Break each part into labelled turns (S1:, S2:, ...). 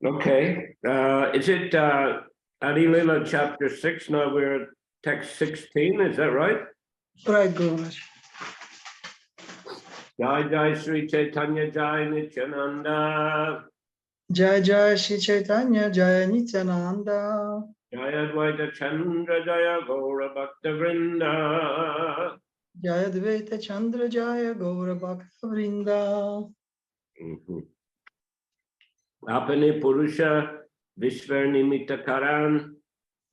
S1: Okay, is it Adi Lila chapter 6? Now we're at text 16, is that right?
S2: Right, Guru Maharaj.
S1: Jai Jai Sri Chaitanya Jai Nityananda.
S2: Jai Jai Shri Chaitanya Jai Nityananda.
S1: Jai Advaita Chandra Jaya Gaura Bhakta Vrinda.
S2: Jai Advaita Chandra Jaya Gaura Bhakta Vrinda.
S1: Apane Purusha Vishvarnimita Karan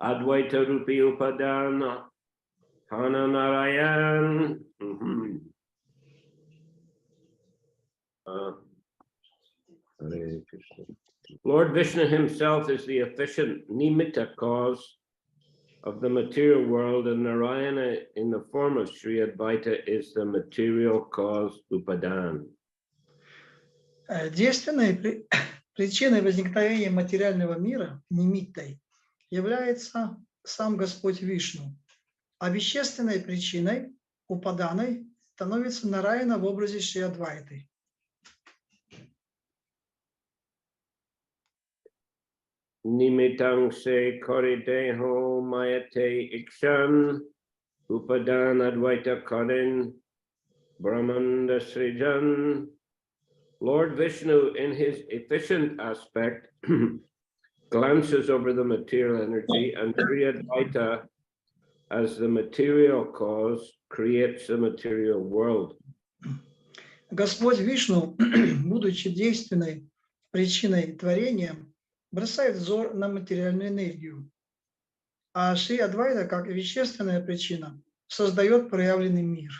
S1: Advaita Rupi Upadana Hana Narayan. Hare Krishna. Lord Vishnu himself is the efficient nimitta cause of the material world, and Narayana in the form of Sri Advaita is the material cause upadan.
S2: Действенной причиной возникновения материального мира, нимиттой, является сам Господь Вишну, а вещественной причиной, упаданой, становится Нараяна в образе Шри Адвайты.
S1: Nimitang se korideho mayate ikshan upadan advaita karin brahmanda srijan. Lord Vishnu, in his efficient aspect, glances over the material energy, and Sri Advaita, as the material cause, creates the material world.
S2: Господь Вишну, будучи действенной причиной творения, бросает взор на материальную энергию, а Шри Адвайта, как вещественная причина, создает проявленный мир.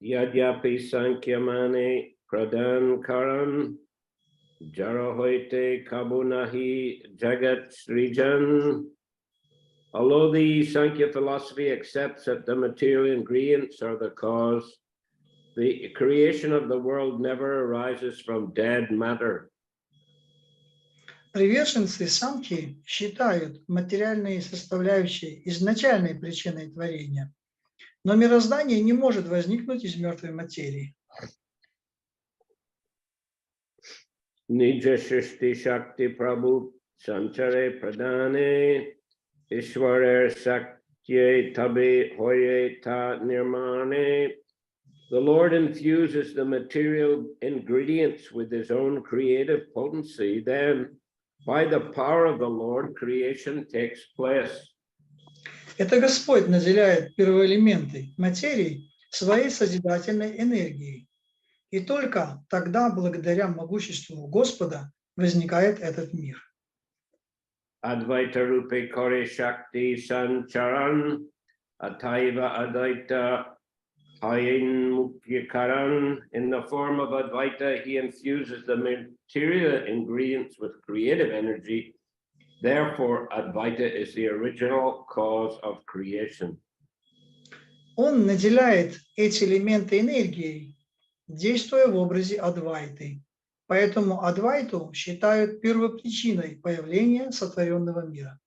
S1: Yadyapi sankyamane pradan karan jarahoite kabunahi jagat srijan. Although the Sankhya philosophy accepts that the material ingredients are the cause, the creation of the world never arises from dead matter.
S2: Приверженцы самхи считают материальные составляющие изначальной причиной творения, но мироздание не может возникнуть из мертвой материи.
S1: Nija Shrishti Shakti Prabhu Sanchare Pradane Ishwarer Sakye Tabe Hoye Ta Nirmane. The Lord infuses the material ingredients with his own creative potency, then by the power of the Lord, creation takes place.
S2: Это Господь наделяет первоэлементы материи своей созидательной энергией. И только тогда, благодаря могуществу Господа, возникает этот мир.
S1: Advaita Rupe Kore Shakti Sancharan Ataiva Advaita Hayin Mukyakaran. In the form of Advaita, he infuses the material ingredients with creative energy. Therefore, Advaita is the original cause of creation.
S2: Он наделяет эти элементы энергией, действуя в образе Адвайты. Поэтому Адвайту считают первопричиной появления сотворенного мира.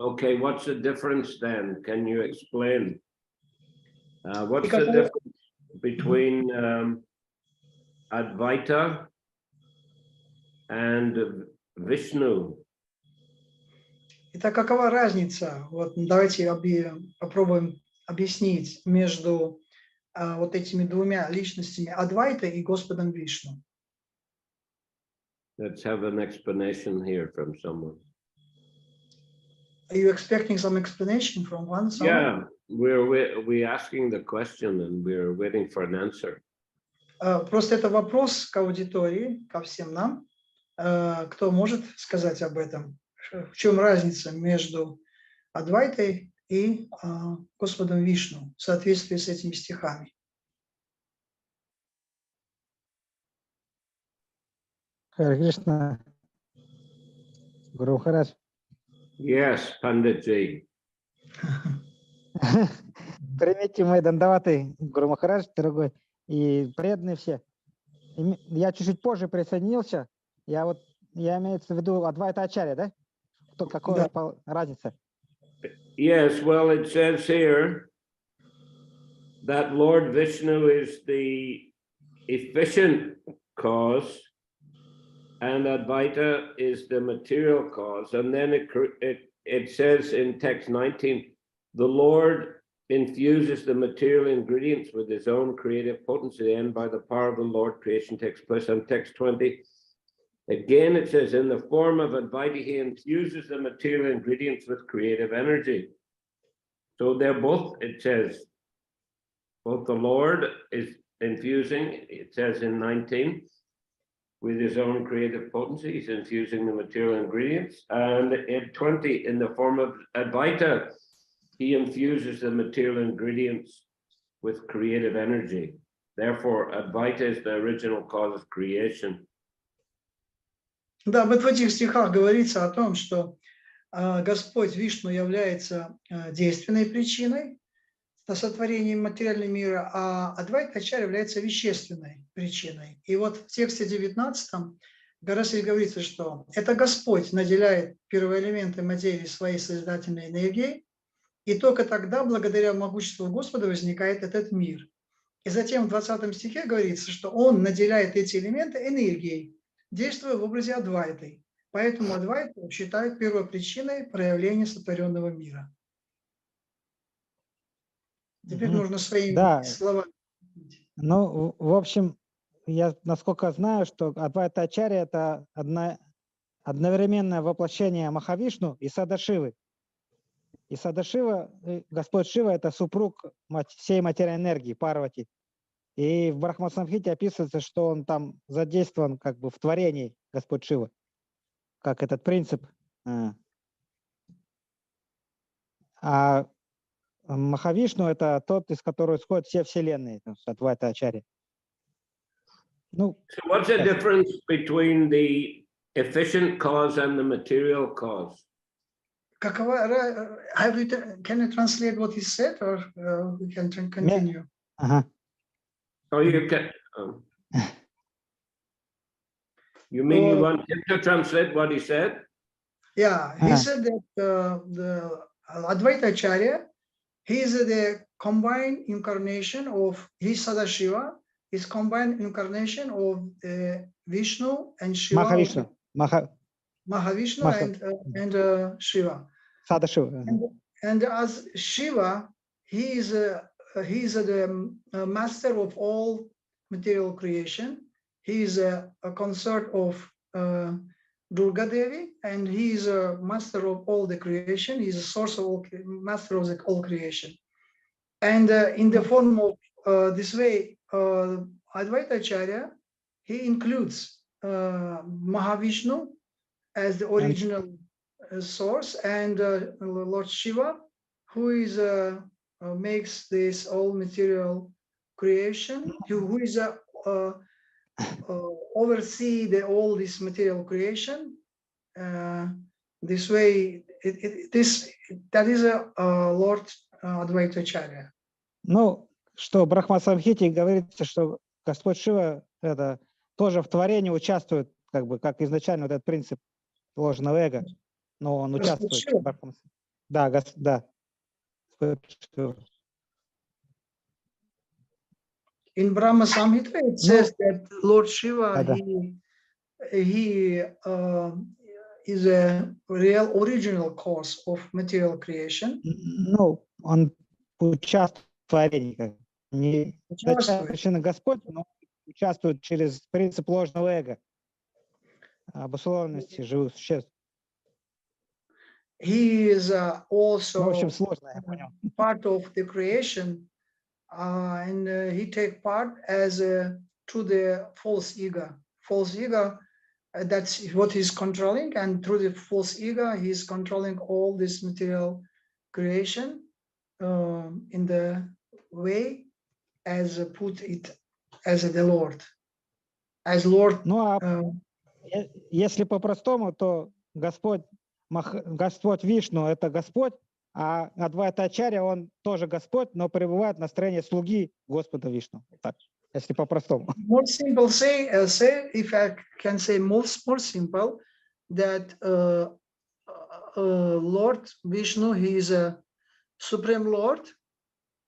S1: Okay, what's the difference then? Can you explain? What's the difference between Advaita and Vishnu?
S2: Итак, какова разница? Вот давайте попробуем объяснить между вот этими двумя личностями Адвайта и Господом Вишну.
S1: Let's have an explanation here from someone.
S2: Are you expecting some explanation from one?
S1: Yeah, we're asking the question and we're waiting for an answer.
S2: Просто это вопрос к аудитории, ко всем нам. Кто может сказать об этом? В чем разница между Адвайтой и Господом Вишну в соответствии с этими стихами?
S3: Харе Кришна. Гуру Махарадж.
S1: Yes, Panditji.
S3: Примите мои дандаваты, Гуру Махарадж, дорогой, и преданные все. Я чуть-чуть позже присоединился. Я вот я имею в виду Адвайта Ачарья, да? Какая разница?
S1: Yes, well, it says here that Lord Vishnu is the efficient cause and Advaita is the material cause. And then it says in text 19, the Lord infuses the material ingredients with his own creative potency, and by the power of the Lord, creation takes place. On text 20, again, it says, in the form of Advaita, he infuses the material ingredients with creative energy. So they're both, it says, both the Lord is infusing, it says in 19, with his own creative potency, he's infusing the material ingredients. And in 20, in the form of Advaita, he infuses the material ingredients with creative energy. Therefore, Advaita is the original cause of creation.
S2: Да, вот в этих стихах говорится о том, что Господь Вишну является действенной причиной на сотворение материального мира, а Адвайта Ачарья является вещественной причиной. И вот в тексте 19 как раз и говорится, что это Господь наделяет первоэлементы материи своей созидательной энергией, и только тогда, благодаря могуществу Господа, возникает этот мир. И затем в 20 стихе говорится, что Он наделяет эти элементы энергией, действуя в образе Адвайты. Поэтому Адвайту считают первопричиной проявления сотворенного мира. Теперь нужно своими словами.
S3: Ну, в общем, я насколько знаю, что Адвайта Ачарья – это одновременное воплощение Махавишну и Садашивы. И Садашива, Господь Шива – это супруг всей материальной энергии, Парвати. И в Брахма-самхите описывается, что он там задействован как бы в творении, Господь Шива, как этот принцип. А Махавишну – это тот, из которого исходят все вселенные, Адвайта Ачарья. Ну,
S1: so what's the difference between the efficient cause and the material cause?
S2: Can you translate what he said, or we can continue?
S1: Oh, you can. You mean you want him to translate what he said?
S2: Yeah, he said that the Advaita Acharya, he is the combined incarnation of his Sadashiva, is combined incarnation of Vishnu and Shiva.
S3: Mahavishnu.
S2: Mahavishnu and Shiva.
S3: Sadashiva.
S2: And as Shiva, he is the master of all material creation. He is a consort of Durga Devi, and he is a master of all the creation. He is a source of all, master of all creation. And in the form of this way, Advaita Acharya, he includes Mahavishnu as the original source, and Lord Shiva, who is makes this all material creation, who is oversee all this material creation. This way, that is a Lord Advaita Acharya.
S3: Ну, что в Брахма-самхите говорится, что Господь Шива это тоже в творении участвует, как бы, как изначально вот этот принцип ложного эго, но он участвует. Да, да.
S2: In Brahma Samhita, it says that Lord Shiva, he is a real original cause of material creation.
S3: Ну, он участвует в творении, как не причина Господь, но участвует через принцип ложного эго, обусловленности живых существ.
S2: He is also
S3: в общем, сложно, я понял.
S2: part of the creation, and he take part as to the false ego. False ego, that's what he's controlling, and through the false ego, he's controlling all this material creation in the way as put it as the Lord, as Lord.
S3: Ну, а если по-простому, то Господь Вишну – это Господь, а Адвайта Ачарья, он тоже Господь, но пребывает в настроении слуги Господа Вишну. Так, если по-простому.
S2: More simple say if I can say more simple that Lord Vishnu, he is a Supreme Lord,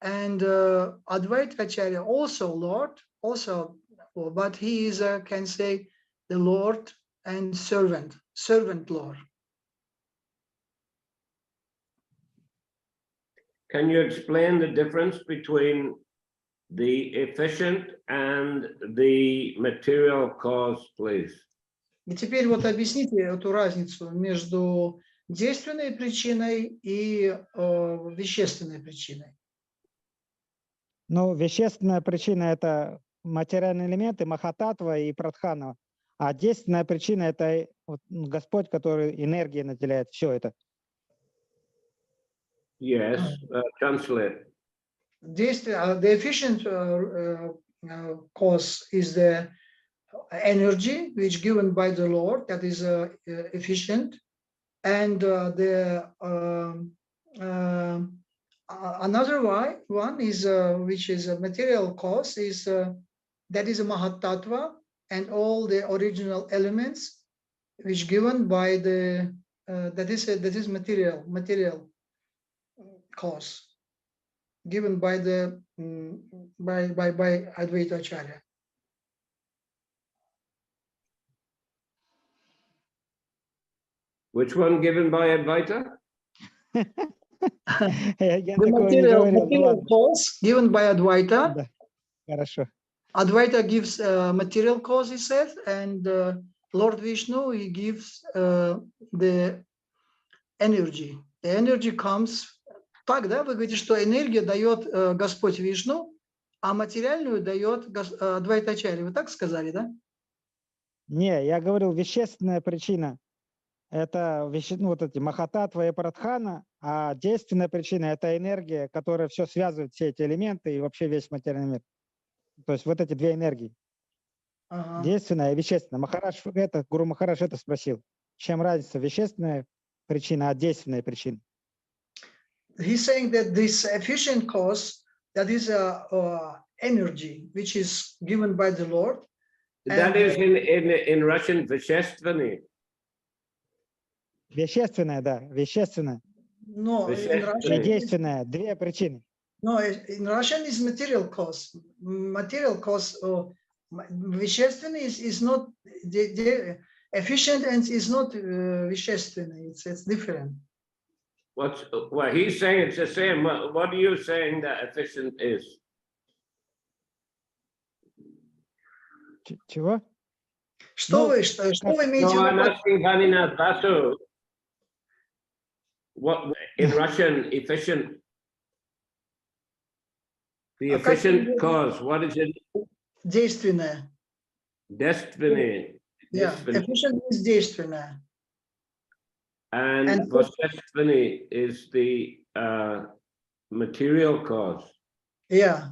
S2: and Advaita Acharya also Lord, but he is can say the Lord and servant Lord.
S1: Can you explain the difference between the efficient and the material cause, please?
S2: И теперь вот объясните эту разницу между действенной причиной и вещественной причиной.
S3: Ну, вещественная причина – это материальные элементы, махататва и прадхана. А действенная причина – это вот Господь, который энергией наделяет все это.
S1: Yes, translate.
S2: The efficient cause is the energy which given by the Lord, that is efficient, and another one is which is a material cause is that is a Mahatattva and all the original elements which given by the that is material cause given by the by Advaita Acharya.
S1: Which one given by Advaita?
S2: The material cause given by Advaita.
S3: Да. Хорошо.
S2: Advaita gives material cause, he says, and Lord Vishnu, he gives the energy. The energy comes. Так, да, вы говорите, что энергия дает Господь Вишну, а материальную дает Адвайта Ачарья. Вы так сказали, да?
S3: Не, я говорил, вещественная причина – это вот эти махататва и прадхана, а действенная причина – это энергия, которая все связывает, все эти элементы и вообще весь материальный мир. То есть вот эти две энергии.
S2: Ага.
S3: Действенная и вещественная. Гуру Махарадж это спросил. Чем разница вещественная причина от действенной причины?
S2: He's saying that this efficient cause, that is energy, which is given by the Lord.
S1: That is in Russian Veshestvani.
S3: Вещественная, да, вещественная.
S2: No, in Russian,
S3: и действенная, две причины.
S2: No, in Russian is material cause. Material cause, вещественный is not efficient and is not вещественный. It's different.
S1: Well, he's saying it's the same. What are you saying that efficient is?
S3: Чего?
S2: Что вы имеете в виду?
S1: I'm asking Vaninath Basu. What in Russian efficient? The efficient cause. What is it?
S2: Действенное.
S1: Destiny.
S2: Yeah, efficient is действенное.
S1: And Veshestvani is the material cause.
S2: Yeah,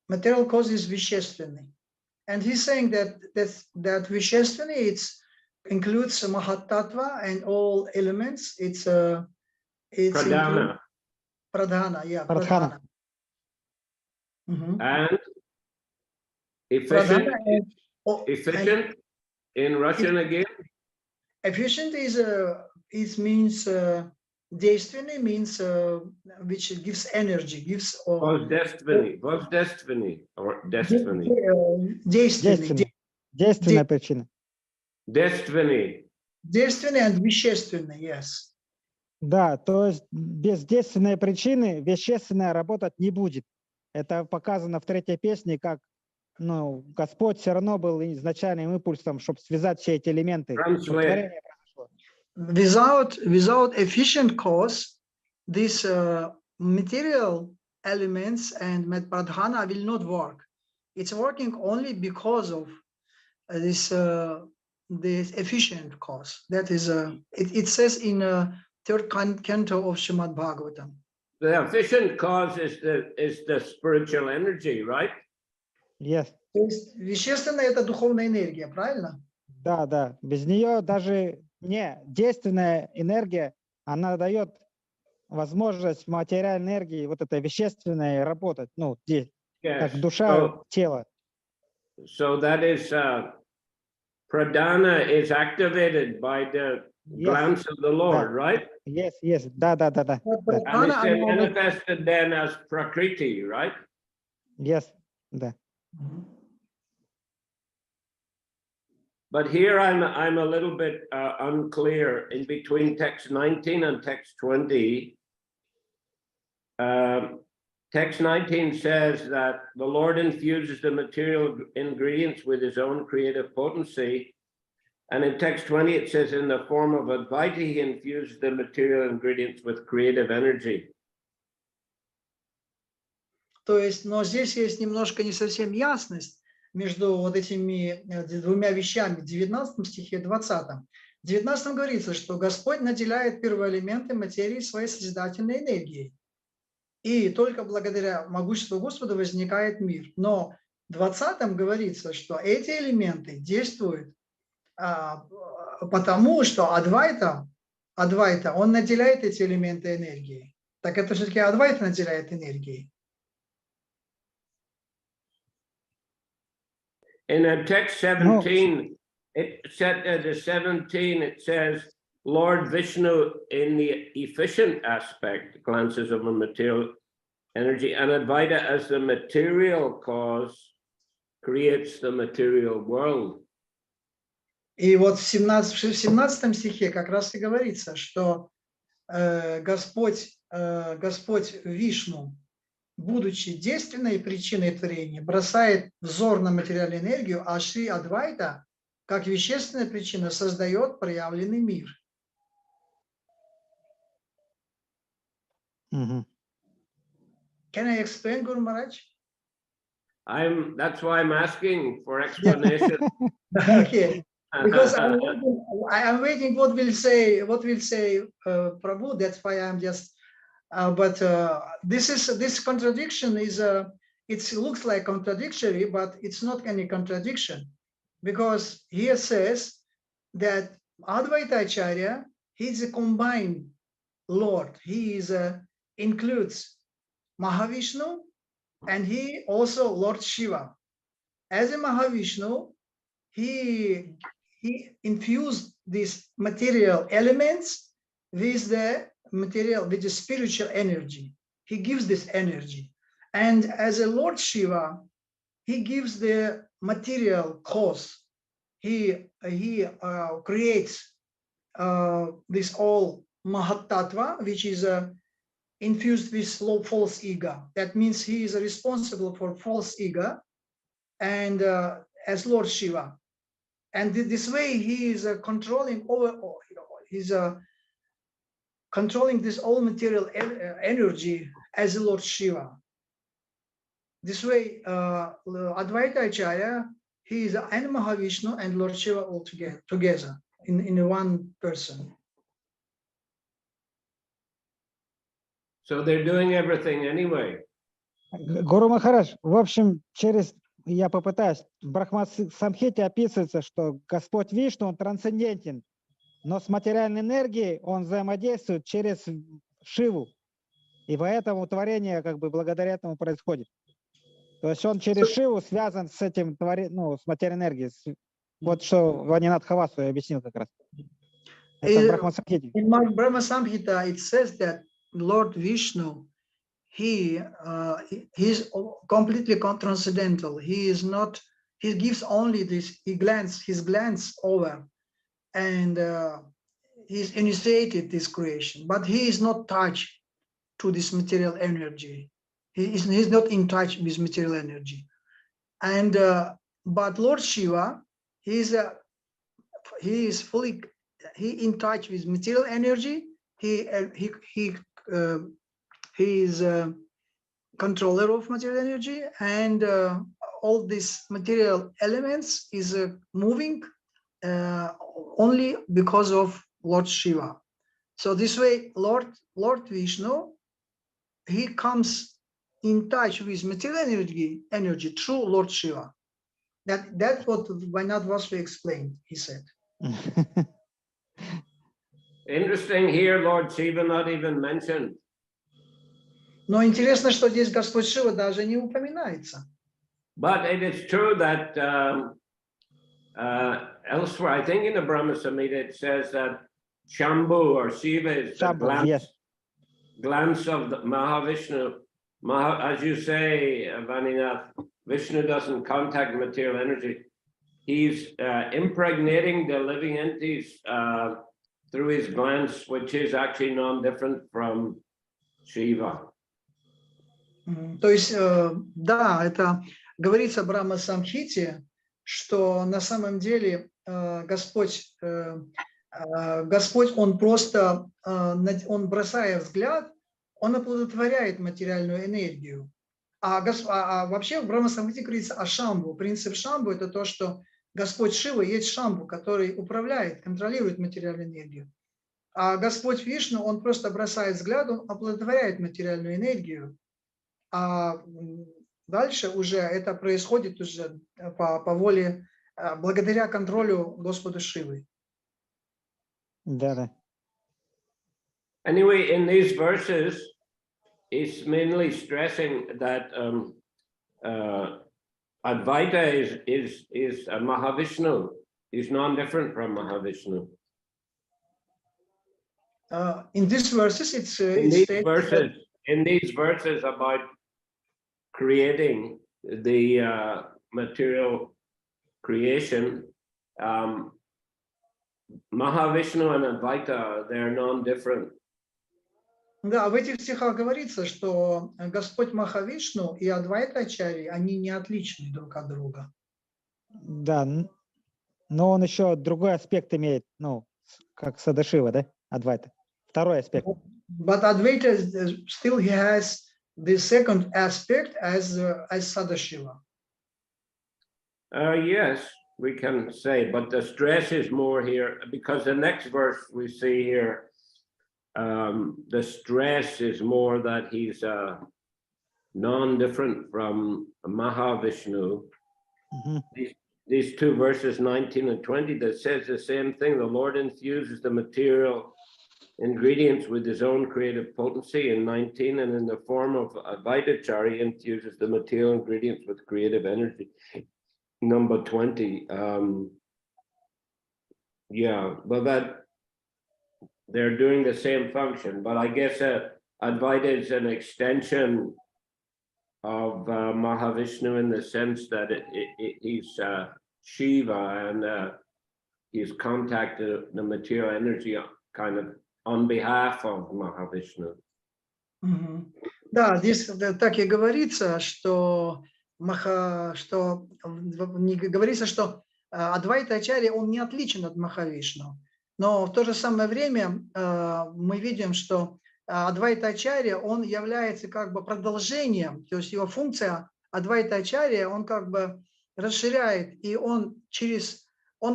S2: material cause is вещественный. And he's saying that вещественный includes Mahatattva and all elements. It's
S1: Pradhana.
S2: Pradhana, yeah, Pradhana.
S1: And efficient. Efficient in Russian again.
S2: Efficient is means действенный means which gives energy, gives.
S1: Destiny or destiny.
S3: Действенная причина.
S1: Destiny.
S2: Действенный and вещественный, yes.
S3: Да, то есть без действенной причины вещественная работать не будет. Это показано в третьей песне, как Господь все равно был изначальным импульсом, чтобы связать все эти элементы.
S2: Without efficient cause, these material elements and pradhana will not work. It's working only because of this efficient cause. That is it says in third canto of Srimad Bhagavatam.
S1: The efficient cause is the spiritual energy, right?
S3: Yes.
S2: То есть вещественная это духовная энергия, правильно?
S3: Да, да. Без нее даже действенная энергия, она дает возможность материальной энергии, вот этой вещественной, работать, как душа, тело.
S1: So that is pradhana is activated by the glance of the Lord, right?
S3: Yes, yes, да.
S2: Вот
S1: And
S2: прадхана,
S1: it's
S2: она
S1: manifested then as prakriti, right?
S3: Yes, да.
S1: But here I'm a little bit unclear in between text 19 and text 20. Text 19 says that the Lord infuses the material ingredients with his own creative potency. And in text 20, it says in the form of Advaita, he infuses the material ingredients with creative energy.
S2: То есть, но здесь есть немножко не совсем ясность между вот этими двумя вещами, в 19 стихе и 20. В 19 говорится, что Господь наделяет первоэлементы материи своей созидательной энергией. И только благодаря могуществу Господа возникает мир. Но в 20 говорится, что эти элементы действуют потому, что Адвайта, он наделяет эти элементы энергией. Так это все-таки Адвайта наделяет энергией.
S1: In text 17, it says, Lord Vishnu in the efficient aspect glances of a material energy, and Advaita as the material cause creates the material world.
S2: И вот в 17 стихе как раз и говорится, что Господь Вишну, будучи действенной причиной творения, бросает взор на материальную энергию, а Шри Адвайта, как вещественная причина, создает проявленный мир.
S3: Мгм.
S2: Can I explain, Guru Maharaj?
S1: That's why I'm asking for explanation.
S2: Okay, because I'm waiting what will say Prabhu. That's why I'm just. But this contradiction is it looks like contradictory, but it's not any contradiction, because here says that Advaita Acharya, he's a combined Lord. He is includes Mahavishnu, and he also Lord Shiva. As a Mahavishnu, he infused these material elements with the spiritual energy. He gives this energy. And as a Lord Shiva, he gives the material cause. He creates this all Mahatattva, which is infused with false ego. That means he is responsible for false ego, and as Lord Shiva. And this way he is controlling controlling this all material energy as Lord Shiva. This way, Advaita Acharya, he is and Mahavishnu and Lord Shiva all together in one person.
S1: So they're doing everything anyway.
S3: Гуру Махарадж, в общем, я попытаюсь, в Брахма-самхите описывается, что Господь Вишну, он трансцендентен, но с материальной энергией он взаимодействует через Шиву. И поэтому творение как бы благодаря этому происходит. То есть он через Шиву связан с этим с материальной энергией. Вот что Ванинат Хавасу я объяснил как раз. Это в Брахма-самхите.
S2: In Brahma-samhita it says that Lord Vishnu, he is completely transcendental. He is not. He gives only this. His glance over, and he's initiated this creation. But he is not touched to this material energy. He's not in touch with material energy. And but Lord Shiva, he is fully in touch with material energy. He is a controller of material energy, and all these material elements is moving only because of Lord Shiva. So this way, Lord Vishnu, he comes in touch with material energy through Lord Shiva. That's what Vainad Vasu explained, he said.
S1: Interesting here, Lord Shiva not even mentioned.
S2: Но интересно, что здесь Господь Шива даже не упоминается.
S1: But it is true that elsewhere, I think in the Brahma Samhita, it says that Shambhu or Shiva is the
S3: Shambhu, yes.
S1: glance of the Mahavishnu. As you say, Vaninath, Vishnu doesn't contact material energy. He's impregnating the living entities through his glance, which is actually non-different from Shiva.
S2: То есть, да, это говорится в Брахма Самхите, что на самом деле Господь, он просто, он бросая взгляд, он оплодотворяет материальную энергию. А вообще в Брахма Самхите говорится о Шамбу. Принцип Шамбу – это то, что Господь Шива есть Шамбу, который управляет, контролирует материальную энергию. А Господь Вишну, он просто бросает взгляд, он оплодотворяет материальную энергию. А дальше уже это происходит уже по воле, благодаря контролю Господа Шивы.
S3: Да.
S1: Anyway, in these verses, it's mainly stressing that Advaita is Mahavishnu. He's non-different from Mahavishnu.
S2: In these verses,
S1: in these verses about creating the material creation, Mahavishnu and Advaita, they're non-different.
S2: Да, в этих стихах говорится, что Господь Махавишну и Адвайта Ачарьи, они не отличны друг от друга.
S3: Да, но он еще другой аспект имеет, ну, как Садашива, да, Адвайта. Второй аспект.
S2: But Advaita still he has the second aspect as Sadashiva.
S1: Yes, we can say, but the stress is more here because the next verse we see here, the stress is more that he's non-different from Mahavishnu. These two verses 19 and 20 that says the same thing. The Lord infuses the material ingredients with his own creative potency in 19, and in the form of Advaitacharya infuses the material ingredients with creative energy. Number 20. Yeah, well, that they're doing the same function, but I guess Advaita is an extension of Mahavishnu in the sense that he's Shiva, and he's contacted the material energy kind of on behalf of Mahavishnu.
S2: Да, здесь так и говорится, что говорится, что Адвайта Ачарья, он не отличен от Махавишну. Но в то же самое время мы видим, что Адвайта Ачарья, он является как бы продолжением, то есть его функция Адвайта Ачарья, он как бы расширяет, и он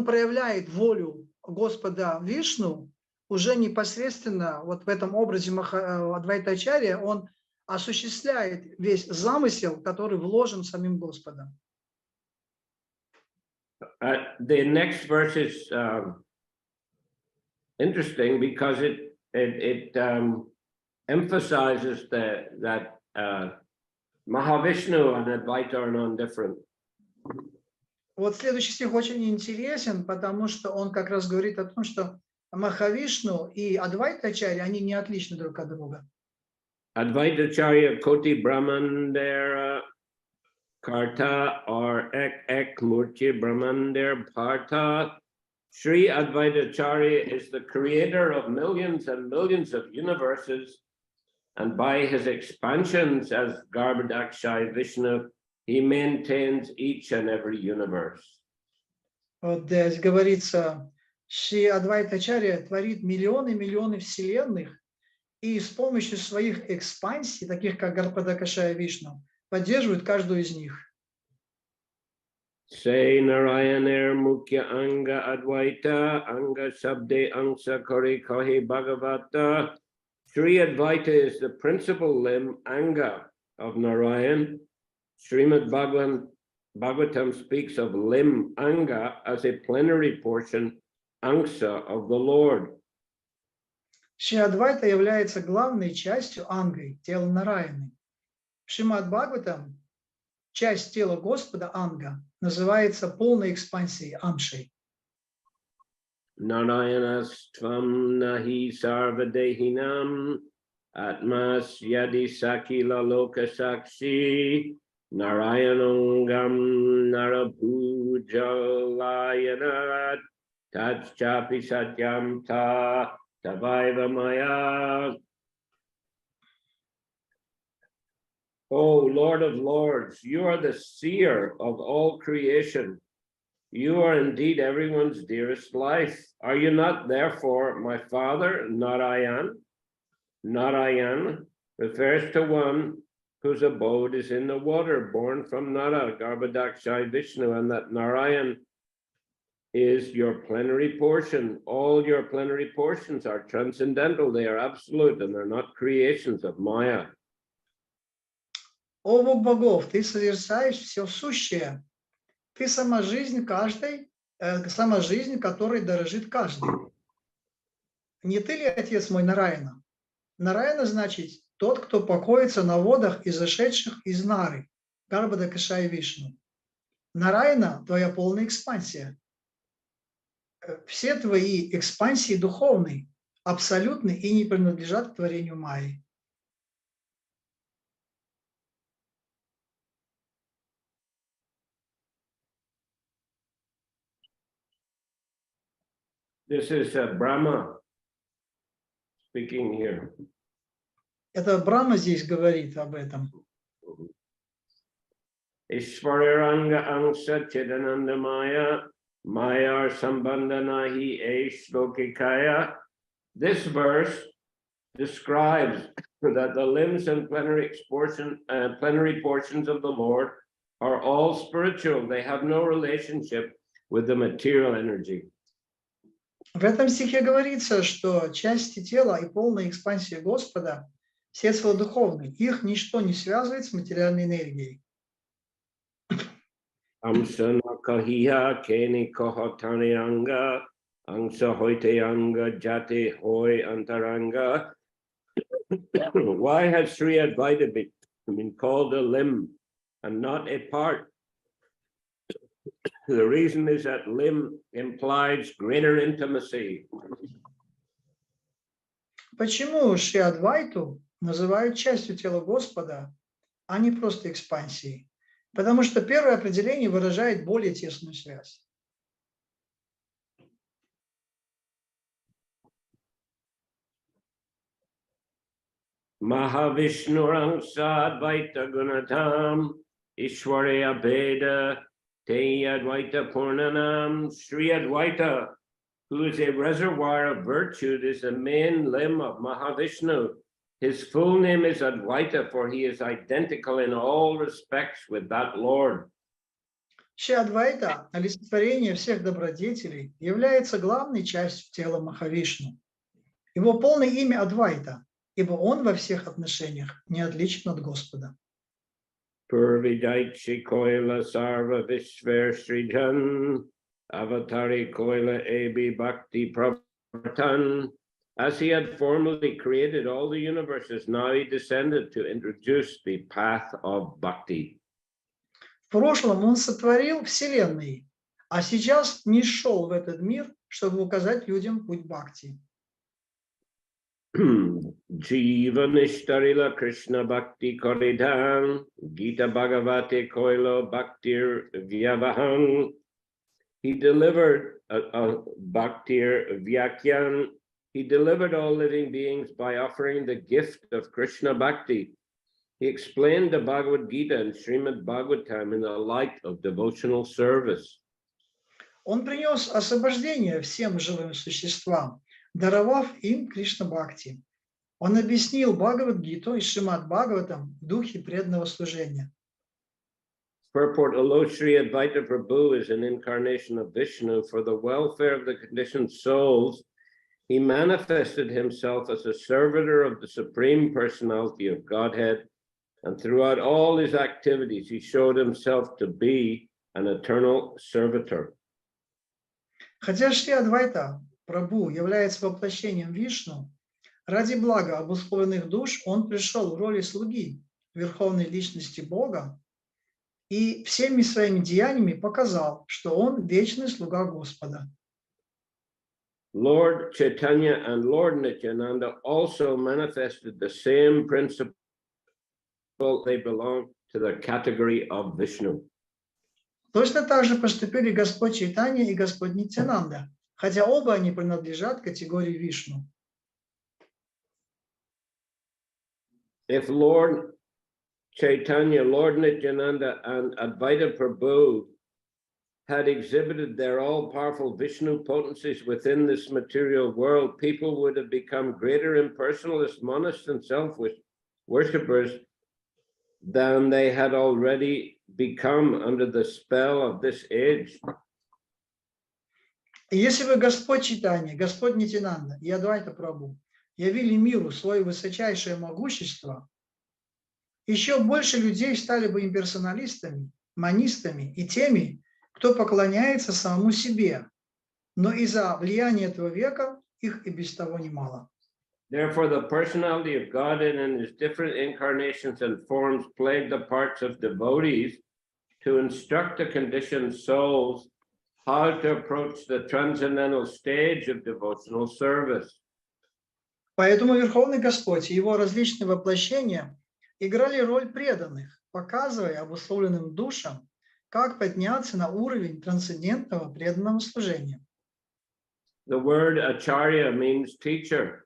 S2: проявляет волю Господа Вишну уже непосредственно вот в этом образе Адвайта Ачарья, он осуществляет весь замысел, который вложен самим Господом.
S1: The next verse is interesting because it emphasizes that Mahavishnu and Advaita are non-different.
S2: Вот следующий стих очень интересен, потому что он как раз говорит о том, что Махавишну и Адвайта Ачарья, они не отличны друг от друга.
S1: Advaita Acharya Koti Brahmandera Karta or Ek Murti Brahmander Partha. Sri Advaita Acharya is the creator of millions and millions of universes, and by his expansions as Garbhadakshay Vishnu, he maintains each and every universe.
S2: Вот здесь говорится, Шри Адвайта Ачарья творит миллионы вселенных, и с помощью своих экспансий, таких как Гарбхадакашая Вишну, поддерживает каждую из них.
S1: Say Narayaner Mukhya Anga Advaita Anga Sabde Angsa Kori Kohi Bhagavata. Sri Advaita is the principal limb, Anga, of Narayan. Srimad Bhagavatam speaks of limb, Anga, as a plenary portion, Angsa, of the Lord.
S2: Шри Адвайта является главной частью Ангой, тела Нараяны. В Шримад Бхагаватам часть тела Господа, анга, называется полной экспансией, амшей.
S1: Narayanastvam nahi sarvadehinam atmas yadi sakila lokasakshi Narayanangam narabhujalayanat Tajchapi satyam ta tavaiva maya. O Lord of Lords, you are the seer of all creation. You are indeed everyone's dearest life. Are you not therefore my father, Narayan? Narayan refers to one whose abode is in the water, born from Nara, Garbhadakshay Vishnu, and that Narayan is your plenary portion. All your plenary portions are transcendental, they are absolute, and they're not creations of Maya.
S2: О Бог богов, ты созерцаешь все сущее. Ты сама жизнь каждой, сама жизнь, которой дорожит каждый. Не ты ли отец мой Нараяна? Нараяна значит тот, кто покоится на водах, изошедших из Нары, Гарбхадакшая Вишну. Нараяна – твоя полная экспансия. Все твои экспансии духовные, абсолютны и не принадлежат к творению Майи.
S1: This is Brahma speaking here.
S2: Это Брахма здесь говорит об этом.
S1: Ishvararanga angsa chidananda maya mayar sambandhanahi eshlokikaya. This verse describes that the limbs and plenary portions of the Lord are all spiritual. They have no relationship with the material energy.
S2: В этом стихе говорится, что части тела и полная экспансия Господа все целодуховны. Их ничто не связывает с материальной энергией.
S1: Amsa nakahiya keni kohatani anga angsa hoite anga jate hoi antaranga. Why has Sri Advaita been called a limb and not a part? The reason is that limb implies greater intimacy.
S2: Почему Шри Адвайту называют частью тела Господа, а не просто экспансией? Потому что первое определение выражает более тесную связь.
S1: Mahavishnu Sadvaita Gunatam Ishwarya Veda Te Advaita Purnanam. Sri Advaita, who is a reservoir of virtue, is the main limb of Mahavishnu. His full name is Advaita, for he is identical in all respects with that Lord.
S2: Шри Адвайта, олицетворение всех добродетелей, является главной частью тела Махавишну. Его полное имя Адвайта, ибо он во всех отношениях не отличен от Господа.
S1: Purvidaichi Koila Sarva Vishver Srijan Avatari Koila Ebi Bhakti Prabhatan. As he had formerly created all the universes, now he descended to introduce the path of bhakti.
S2: В прошлом он сотворил вселенные, а сейчас нишел в этот мир, чтобы указать людям путь бхакти.
S1: Jiva Nishtarila Krishna Bhakti Koridhan Gita Bhagavate Koilo Bhaktir Vyavaham. He delivered Bhaktir Vyakyan. He delivered all living beings by offering the gift of Krishna Bhakti. He explained the Bhagavad Gita and Srimad Bhagavatam in the light of devotional service.
S2: Он принес освобождение всем живым существам, даровав им Кришна Бхакти. Он объяснил Бхагавад-гиту и Шримад Бхагаватам в духе преданного служения.
S1: Purport: although Sri Advaita Prabhu is an incarnation of Vishnu for the welfare of the conditioned souls, he manifested himself as a servitor of the Supreme Personality of Godhead, and throughout all his activities, he showed himself to be an eternal servitor.
S2: Хотя Шри Адвайта Прабху является воплощением Вишну, ради блага обусловленных душ он пришел в роли слуги Верховной Личности Бога и всеми своими деяниями показал, что он вечный слуга Господа.
S1: Lord Chaitanya and Lord Nityananda also manifested the same principle. They belong to the category of Vishnu.
S2: Точно так же поступили Господь Чайтанья и Господь Нитянанда, хотя оба они принадлежат категории Вишну.
S1: If Lord Chaitanya, Lord Nityananda, and Advaita Prabhu had exhibited their all-powerful Vishnu potencies within this material world, people would have become greater impersonalist, monist, and self-worshippers than they had already become under the spell of this age.
S2: И если бы Господь Чайтанья, Господь Нитянанда и Адвайта Прабху явили миру свое высочайшее могущество, еще больше людей стали бы имперсоналистами, монистами и теми, кто поклоняется самому себе, но из-за влияния этого века их и без того немало.
S1: Therefore, the personality of God in his different incarnations and forms played the parts of devotees to instruct the conditioned souls how to approach the transcendental stage of devotional service.
S2: Поэтому Верховный Господь и его различные воплощения играли роль преданных, показывая обусловленным душам, как подняться на уровень трансцендентного преданного служения.
S1: The word acharya means teacher.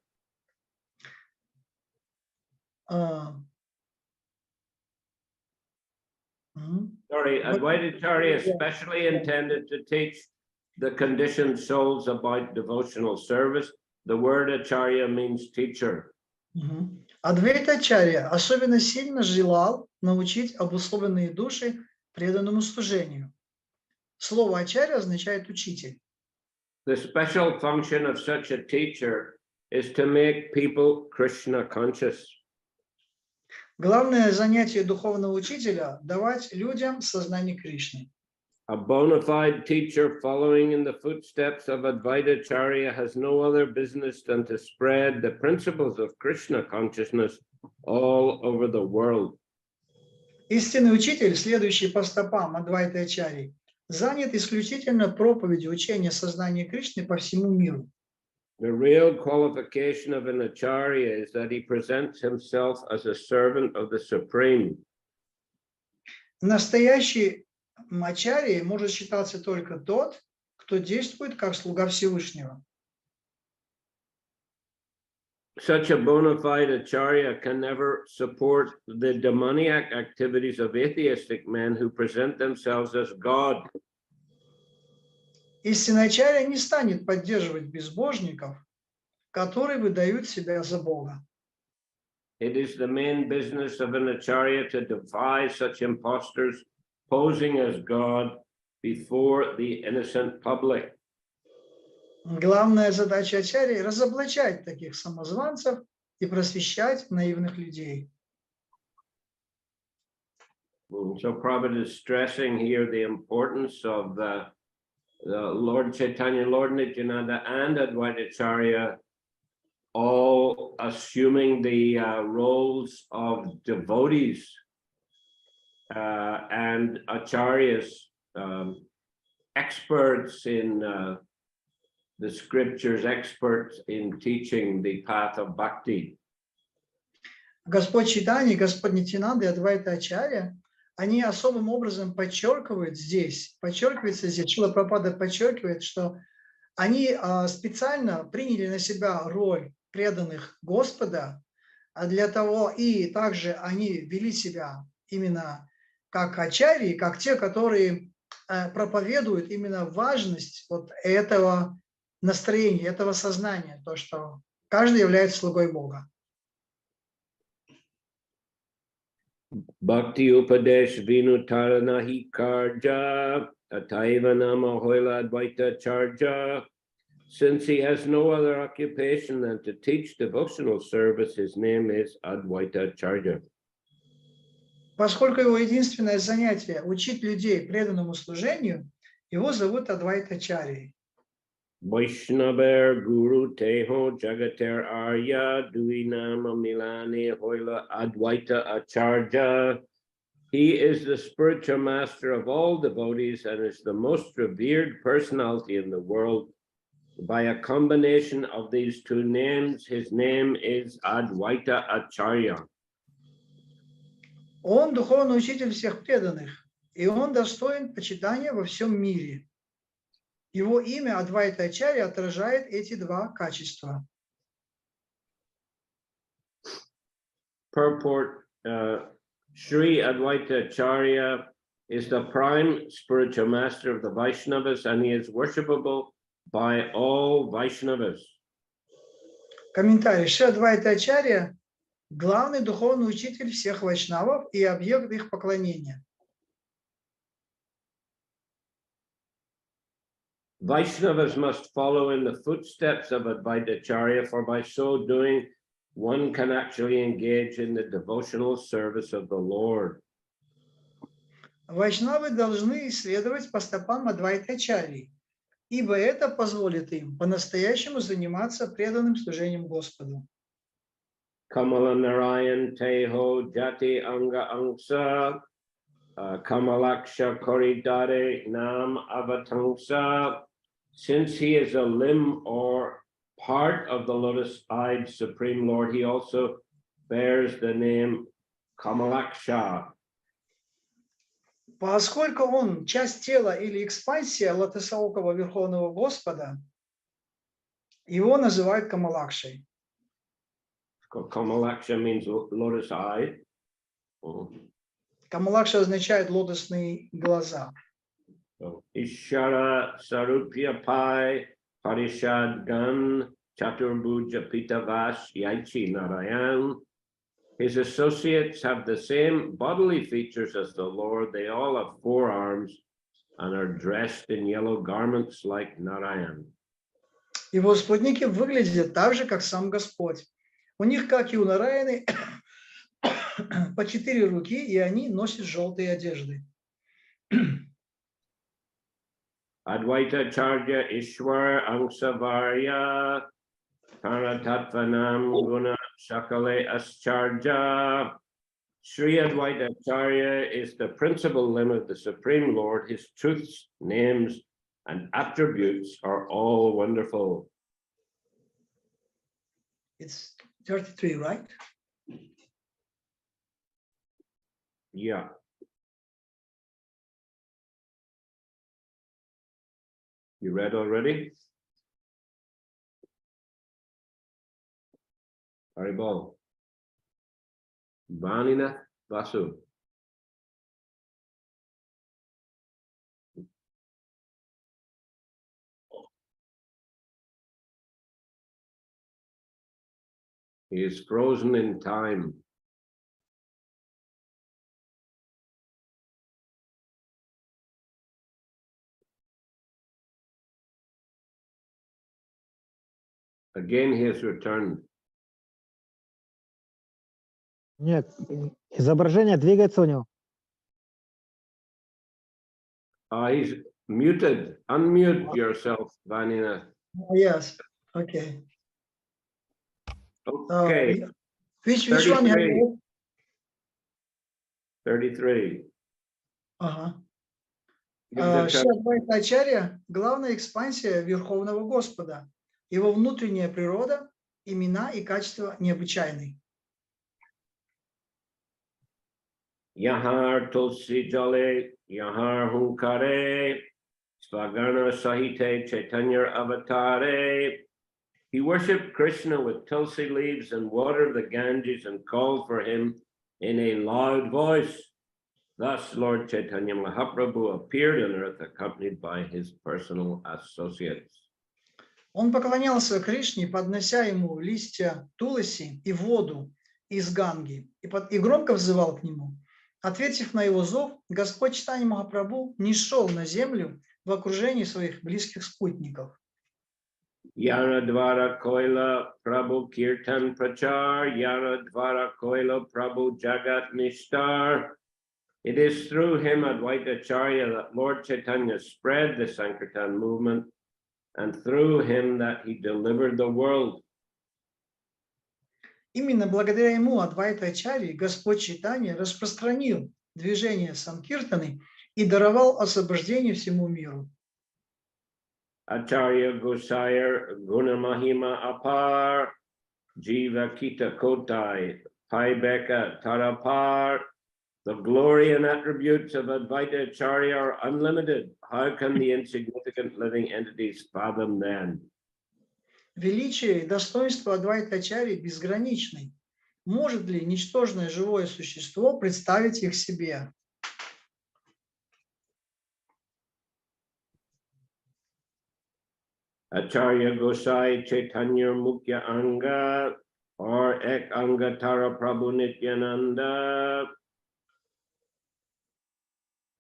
S1: Sorry, Advaita Acharya is specially intended to teach the conditioned souls about devotional service. The word acharya means teacher.
S2: Адвайта Ачарья особенно сильно желал научить обусловленные души преданному служению. Слово Ачарья означает учитель.
S1: The special function of such a teacher is to make people Krishna conscious.
S2: Главное занятие духовного учителя – давать людям сознание Кришны.
S1: A bona fide teacher following in the footsteps of Advaita Acharya has no other business than to spread the principles of Krishna consciousness all over the world.
S2: Истинный учитель, следующий по стопам Адвайты Ачарьи, занят исключительно проповедью учения сознания Кришны по всему миру.
S1: The real qualification of an Acharya is that he presents himself as a servant of the Supreme.
S2: Настоящий Ачарьей может считаться только тот, кто действует как слуга Всевышнего.
S1: Such a bona fide Acharya can never support the demoniac activities of atheistic men who present themselves as God.
S2: Истинный Ачарья не станет поддерживать безбожников, которые выдают себя за Бога.
S1: It is the main business of an Acharya to defy such impostors posing as God before the innocent public.
S2: Главная задача Ачарьи – разоблачать таких самозванцев и просвещать наивных людей.
S1: So Prabhupada is stressing here the importance of the Lord Chaitanya, Lord Nityananda, and Advaita Acharya all assuming the roles of devotees and acharyas, experts in the scriptures, experts in teaching the path of bhakti.
S2: Господь Чайтанья, Господь Нитянанда и Адвайта Ачарья, они особым образом подчеркивается здесь, Шрила Прабхупада подчеркивает, что они специально приняли на себя роль преданных Господа, для того, и также они вели себя именно как ачарьи, как те, которые проповедуют именно важность вот этого настроения, этого сознания, то, что каждый является слугой Бога.
S1: Bhakti Upadesh Vinutaranahi Karja Ataiva Nama Hoila Advaita Charja. Since he has no other occupation than to teach devotional service, his name is Advaita Charya.
S2: Поскольку его единственное занятие – учить людей преданному служению, его зовут Адвайта Ачарьей.
S1: Vaishnavar Guru Teho Jagater Arya Duinama Milani Hoila Advaita Acharya. He is the spiritual master of all devotees and is the most revered personality in the world. By a combination of these two names, his name is Advaita Acharya.
S2: Он духовный учитель всех преданных, и он достоин почитания во всем мире. Его имя Адвайта Ачарья отражает эти два качества.
S1: Purport, Sri Advaita Acharya is the prime spiritual master of the Vaishnavas and he is worshipable by all Vaishnavas.
S2: Комментарий. Шри Адвайта Ачарья – главный духовный учитель всех вайшнавов и объект их поклонения.
S1: Vaishnavas must follow in the footsteps of Advaita Acharya, for by so doing, one can actually engage in the devotional service of the Lord.
S2: Вайшнавы должны исследовать по стопам Адвайта Ачарьи, ибо это позволит им по-настоящему заниматься преданным служением Господу.
S1: Kamala Narayan Teho Jati Anga Angsa Kamalaksha Koridare Nam Avatangsa. Since he is a limb or part of the lotus-eyed Supreme Lord, he also bears the name Kamalaksha.
S2: Поскольку он часть тела или экспансия лотосоокого Верховного Господа, его называют Камалакшей.
S1: Kamalaksha means lotus eye.
S2: Камалакша означает лотосные глаза.
S1: So, Ishara Sarupya Pai Parishad Gan Chaturbhuja Pitavash Yaichi Narayan. His associates have the same bodily features as the Lord. They all have 4 arms and are dressed in yellow garments like Narayan.
S2: Его спутники выглядят так же, как сам Господь. У них, как и у Нараяны, по 4 руки, и они носят желтые одежды.
S1: Advaita Charya Ishwar Angsavarya Paratatvanam Guna Shakale Ascharja. Sri Advaita Acharya is the principal limb of the Supreme Lord. His truths, names, and attributes are all wonderful.
S2: It's 33, right?
S1: Yeah. You read already? Haribol. Vanina Vasu. He is frozen in time. Again, he has returned.
S3: Нет, изображение двигается у него.
S1: He's muted. Unmute yourself, Vanina.
S2: Yes, okay.
S1: Okay.
S2: Which one you have?
S1: 33.
S2: Ага.
S1: Give the
S2: Шри Адвайта Ачарья – главная экспансия Верховного Господа. Его внутренняя природа, имена и качества необычайны.
S1: Yahar Tulsi Jale, Yahar Hunkare, Svagana Sahite Chaitanya Avatare. He worshipped Krishna with tulsi leaves and watered the Ganges and called for him in a loud voice. Thus, Lord Chaitanya Mahaprabhu appeared on earth accompanied by his personal associates.
S2: Он поклонялся Кришне, поднося ему листья туласи и воду из Ганги, и громко взывал к нему. Ответив на его зов, Господь Чайтанья Махапрабху нишел на землю в окружении своих близких спутников.
S1: Yara Dvara Koila Prabhu Kirtan Prachar, Yara Dvara Koila Prabhu Jagat Nishtar. It is through him, Advaita Acharya, that Lord Chaitanya spread the Sankirtan movement, and through him that he delivered the world.
S2: Именно благодаря ему, Адвайта Ачарьи, Господь Чайтанья распространил движения Санкиртаны и даровал освобождение всему миру.
S1: Acharya Gosayar Gunamahima Apar Jiva Kita Kotai Paibeka Tarapar. The glory and attributes of Advaita Acharya are unlimited. How can the insignificant living entities fathom them?
S2: Величие и достоинство Адвайта-ачарьи безграничны. Может ли ничтожное живое существо представить их себе?
S1: Acharya Gosai Chaitanya Mukya Anga or Ek Anga Tara Prabhu Nityananda.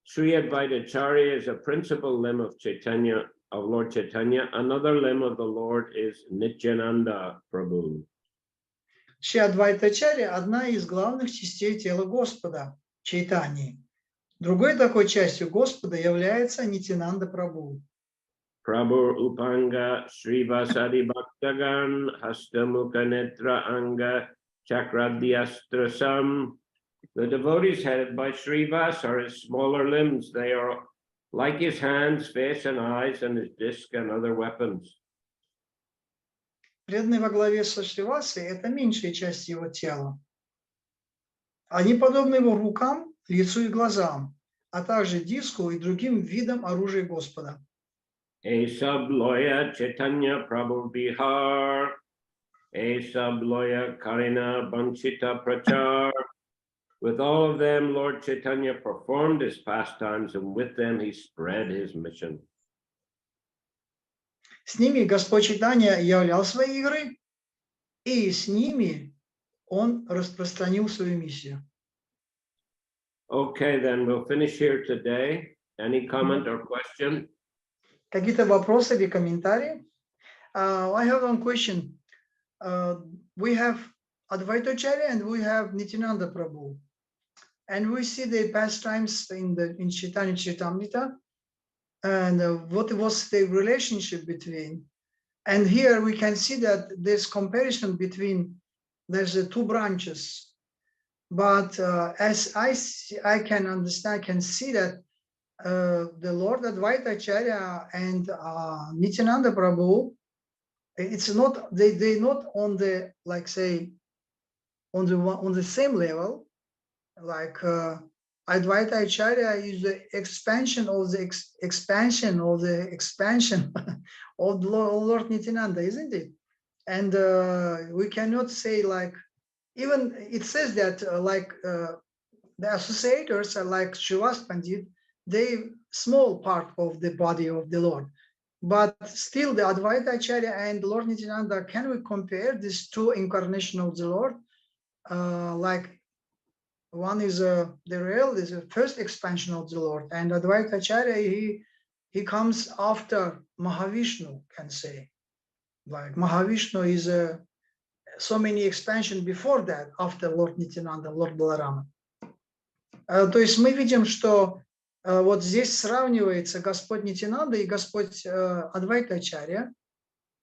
S1: Sri Advaita Acharya is a principal limb of Chaitanya, of Lord Chaitanya. Another limb of the Lord is Nityananda Prabhu.
S2: Шри Адвайта-ачарья – одна из главных частей тела Господа, Чайтаньи. Другой такой частью Господа является Нитянанда Прабху.
S1: Prabhu Upanga Srivasadi Bhaktagan Hastamukha Netra Anga Chakradhyastra. The devotees headed by Srivas are his smaller limbs. They are like his hands, face, and eyes, and his disc and other weapons.
S2: Преданные во главе со Шривасой – это меньшая часть его тела. Они подобны его рукам, лицу и глазам, а также диску и другим видам оружия Господа.
S1: Esab Loya Chaitanya Prabhu Bihar, Esab Loya Karina Banchita Prachar. With all of them, Lord Chaitanya performed his pastimes, and with them he spread his mission.
S2: С ними Господь Чайтанья являл свои игры, и с ними он распространил свою миссию.
S1: Okay, then we'll finish here today. Any comment or question?
S2: Какие-то вопросы или комментарии? I have one question. We have Advaita Acharya and we have Nityananda Prabhu. And we see the pastimes in Chaitanya Charitamrita. And what was the relationship between? And here we can see that there's comparison between, there's two branches. But as I can understand, I can see that the Lord Advaita Acharya and Nityananda Prabhu, it's not, they're not on the, like say, on the same level. Like Advaita Acharya is the expansion of the expansion of the expansion of the Lord Nityananda, isn't it? And we cannot say like, even it says that the associators are like Srivas Pandit, they small part of the body of the Lord. But still the Advaita Acharya and Lord Nityananda, can we compare these two incarnations of the Lord? Like one is the real, is the first expansion of the Lord, and Advaita Acharya, he comes after Prabhavishnu, can say. Like Prabhavishnu is so many expansion before that, after Lord Nityananda, Lord Balarama. То есть мы видим, что вот здесь сравнивается Господь Нитянанда и Господь Адвайта Ачарья.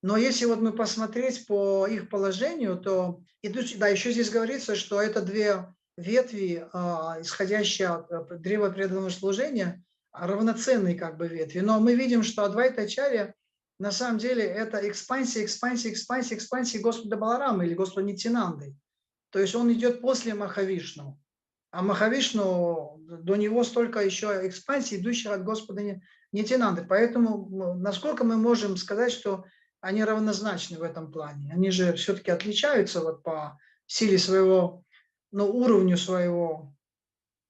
S2: Но если вот мы посмотреть по их положению, то да, еще здесь говорится, что это две ветви, исходящие от древа преданного служения, равноценные как бы ветви. Но мы видим, что Адвайта Ачарья на самом деле это экспансия Господа Баларама или Господа Нитянанды. То есть он идет после Прабхавишну. А Прабхавишну, до него столько еще экспансий, идущих от Господа Нитянанды. Поэтому насколько мы можем сказать, что они равнозначны в этом плане? Они же все-таки отличаются вот по силе своего, ну, уровню своего.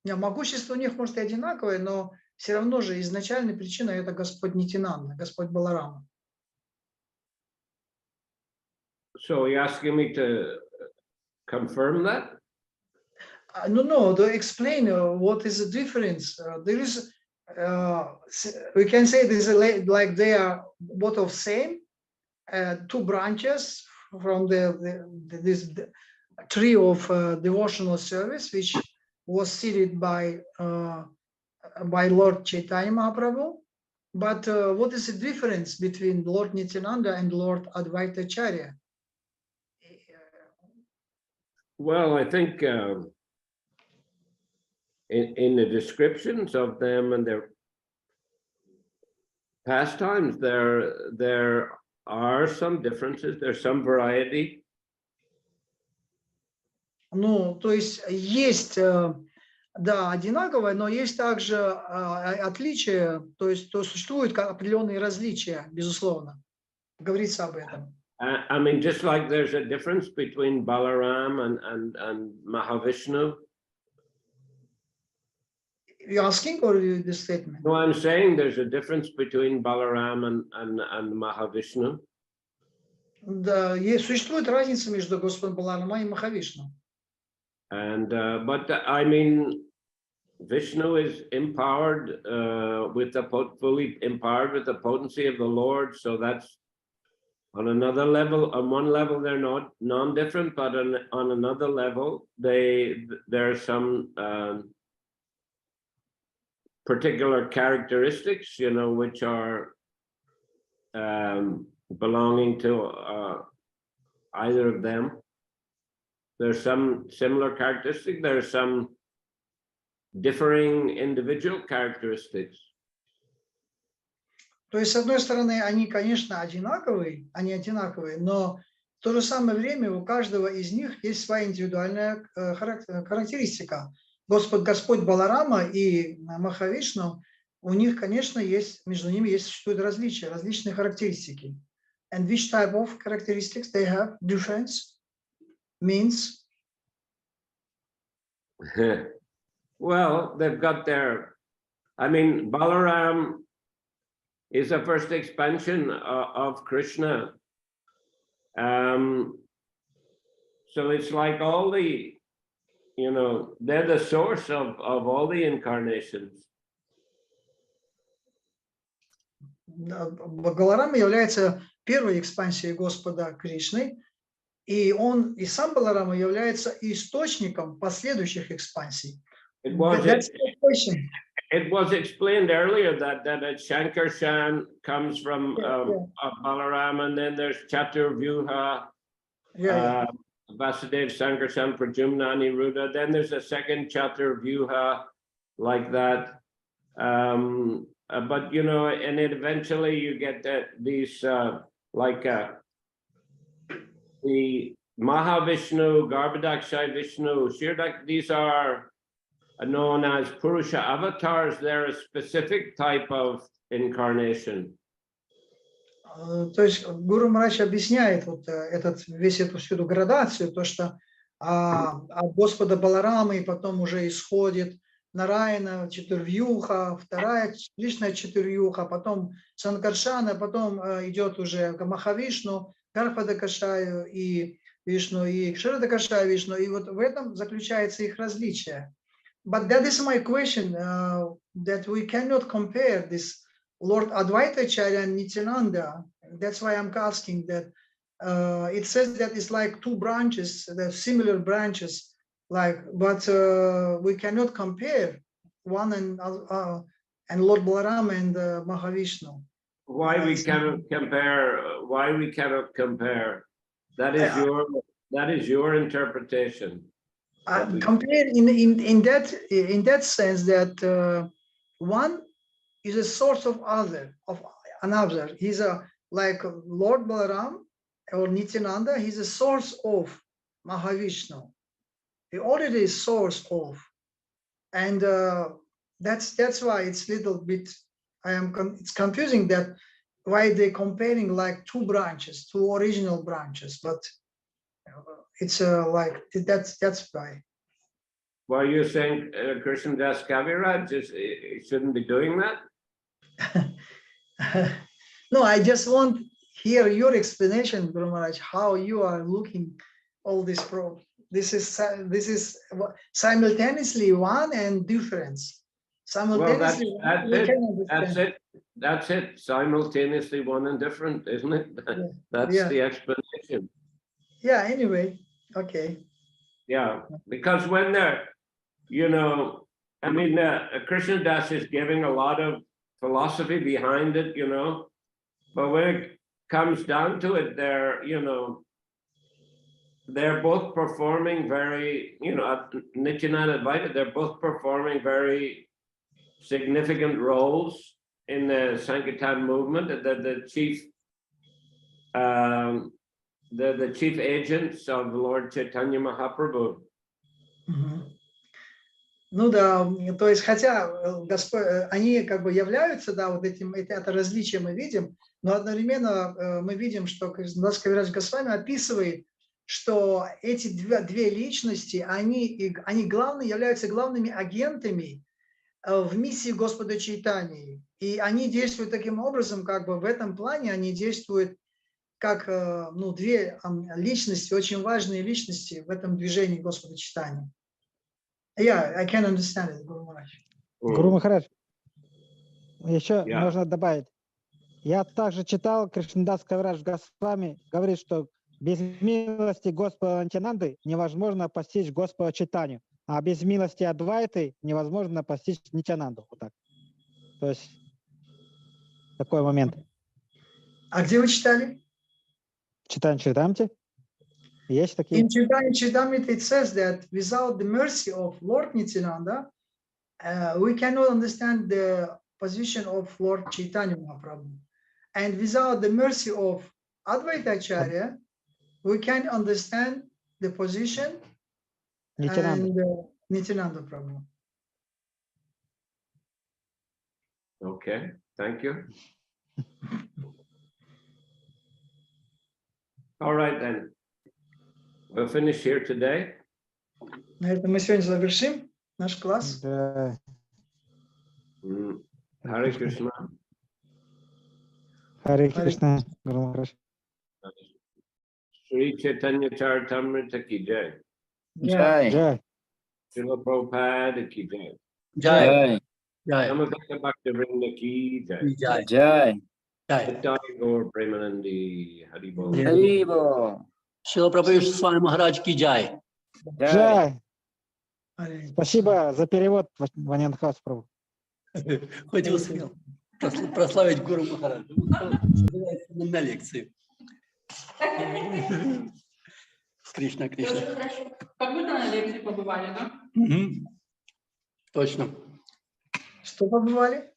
S2: Могущество у них может и одинаковое, но все равно же изначальная причина это Господь Нитянанда, Господь Баларама.
S1: So you're asking me to confirm that?
S2: No, to explain what is the difference. There is, we can say this is like they are both of same, two branches from this tree of devotional service, which was seeded by Lord Chaitanya Mahaprabhu. But what is the difference between Lord Nityananda and Lord Advaita Acharya?
S1: Well, I think in the descriptions of them and their pastimes, there are some differences, there's some variety.
S2: Ну, то есть, да, одинаковое, но есть также отличия, то есть существуют определенные различия, безусловно. Говорится об этом.
S1: I mean, just like there's a difference between Balaram and Mahavishnu.
S2: You asking or the statement?
S1: No, I'm saying there's a difference between Balaram and Mahavishnu.
S2: Да, существует разница между Господом Баларамой и Махавишну.
S1: And but I mean, Vishnu is empowered fully empowered with the potency of the Lord. So that's on another level. On one level, they're not non-different, but on another level, there are some particular characteristics, you know, which are belonging to either of them. There's some similar characteristics. There's some differing individual characteristics.
S2: То есть, с одной стороны, они, конечно, одинаковые, но в то же самое время у каждого из них есть своя индивидуальная характеристика. Господь Баларама и Махавишну, у них, конечно, между ними существуют различия, различные характеристики. And which type of characteristics they have difference means?
S1: Well, they've got I mean, Balaram is a first expansion of Krishna. So it's like all the, you know, they're the source of all the incarnations.
S2: Баларама является первой экспансией Господа Кришны, и сам Баларама является источником последующих экспансий.
S1: It was explained earlier that a Shankarshan comes from Balaram, and then there's Chaturvyuha, Vasudev, Sankarshan, Pradyumna, Aniruddha. Then there's a second Chaturvyuha like that. But, you know, and eventually you get these, like the Mahavishnu, Garbhodakshai Vishnu, Shirdak, these are known as Purusha avatars. They're a specific type of incarnation.
S2: То есть Гуру Махарадж объясняет вот всю эту градацию, то, что от Господа Баларама и потом уже исходит Нараяна, Чатурвьюха, вторая личная Чатурвьюха, потом Санкаршана, потом идет уже Махавишну, Гарбходакшаю и Вишну, и Кширадакшаю Вишну, и вот в этом заключается их различие. But that is my question, that we cannot compare this Lord Advaita Acharya and Nityananda. That's why I'm asking that. It says that it's like two branches, the similar branches, but we cannot compare one and Lord Balaram and Mahavishnu.
S1: Why we cannot compare? Why we cannot compare? That is your interpretation.
S2: Compare in that sense that one is a source of another. He's like Lord Balaram or Nityananda. He's a source of Mahavishnu. He already is source of, and that's why it's little bit. It's confusing that why they're comparing like two branches, two original branches, but. It's like that's why.
S1: Why are you saying Krishna Das Kaviraj shouldn't be doing that?
S2: No, I just want to hear your explanation, Guru Maharaj, how you are looking all this problem. This is simultaneously one and difference. Simultaneously,
S1: that's it. Simultaneously one and different, isn't it? That's the explanation.
S2: Yeah, anyway, okay.
S1: Yeah, because when they're, you know, I mean, Krishna Das is giving a lot of philosophy behind it, you know, but when it comes down to it, they're, you know, they're both performing very, Nityananda Advaita, they're both performing very significant roles in the Sankirtan movement. The chief agents of Lord Chaitanya Mahaprabhu.
S2: Ну да, то есть, хотя они как бы являются, да, вот это различие мы видим, но одновременно мы видим, что Кришнадас Кавирадж Госвами описывает, что эти две личности, они главные, являются главными агентами в миссии Господа Чайтаньи. И они действуют таким образом, как бы в этом плане они действуют как две личности, очень важные личности в этом движении Господа Чайтаньи. Yeah, I can understand it, Guru Maharaj.
S3: Гуру Махарадж, еще можно добавить. Я также читал, Кришнадас Кавирадж Госвами говорит, что без милости Господа Нитьянанды невозможно постичь Господа Чайтанью, а без милости Адвайты невозможно постичь Нитьянанду. Вот так. То есть такой момент.
S2: А где вы читали?
S3: Читаем Чаритамрите. Есть такие.
S2: In Charitamrita it says that without the mercy of Lord Nityananda, we cannot understand the position of Lord Chaitanya Mahaprabhu. And without the mercy of Advaita Acharya, we can understand the position
S3: Нитьянанда.
S2: and Nityananda Prabhu.
S1: Okay, thank you. All right then. We'll finish here today.
S2: На этом мы сегодня завершим наш класс.
S3: Да.
S1: Hare Krishna.
S3: Харе Кришна, Гуру Махарадж.
S1: Shri Chaitanya Charitamrita ki jai.
S4: Jai.
S3: Джай.
S1: Srila Prabhupada ki jai.
S4: Jai. Jai.
S1: Namaste Bhakti Vrinda ki jai.
S4: Jai. Jai.
S1: Jai Gaur Premanandi Hari Bol.
S4: Haribo. Шрила Прабхавишну с вами Махарадж ки джай.
S3: Джай.
S2: Hare
S3: Спасибо за перевод, Ваньянхас Прабху.
S4: Хоть успел прославить Гуру Махараджа. На лекции. Кришна, Кришна.
S5: Как будто на лекции побывали, да?
S4: Точно.
S2: Что побывали?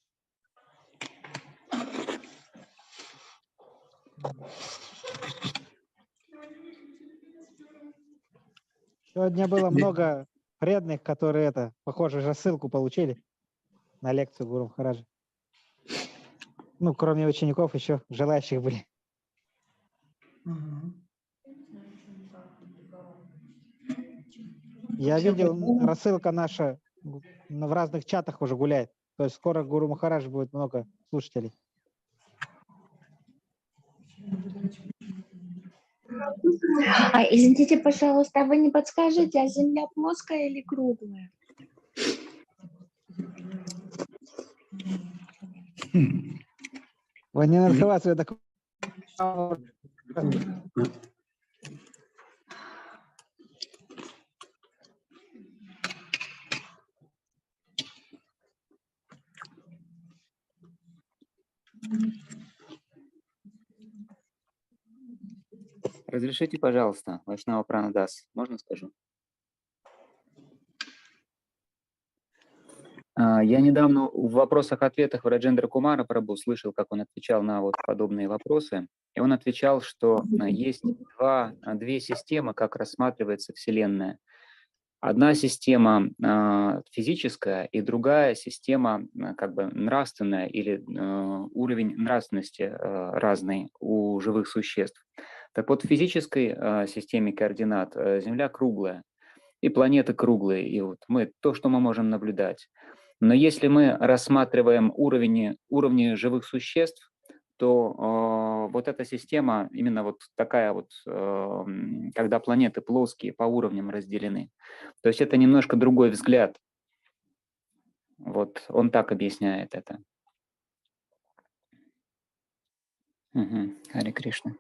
S3: Сегодня было много преданных, которые похоже, рассылку получили на лекцию Гуру Махараджа. Ну, кроме учеников, еще желающих были. Я видел, рассылка наша в разных чатах уже гуляет. То есть скоро Гуру Махарадж будет много слушателей.
S6: Извините, пожалуйста, вы не подскажете, а Земля плоская или круглая?
S3: Вы не надхаваться так.
S7: Разрешите, пожалуйста, Вайшнава Пранадас, можно скажу? Я недавно в вопросах-ответах Раджендра Кумара Прабху слышал, как он отвечал на вот подобные вопросы. И он отвечал, что есть две системы, как рассматривается Вселенная. Одна система физическая и другая система как бы нравственная или уровень нравственности разный у живых существ. Так вот, в физической системе координат Земля круглая, и планеты круглые, и вот то, что мы можем наблюдать. Но если мы рассматриваем уровни живых существ, то вот эта система, именно вот такая вот, когда планеты плоские, по уровням разделены. То есть это немножко другой взгляд. Вот он так объясняет это. Харе Кришна.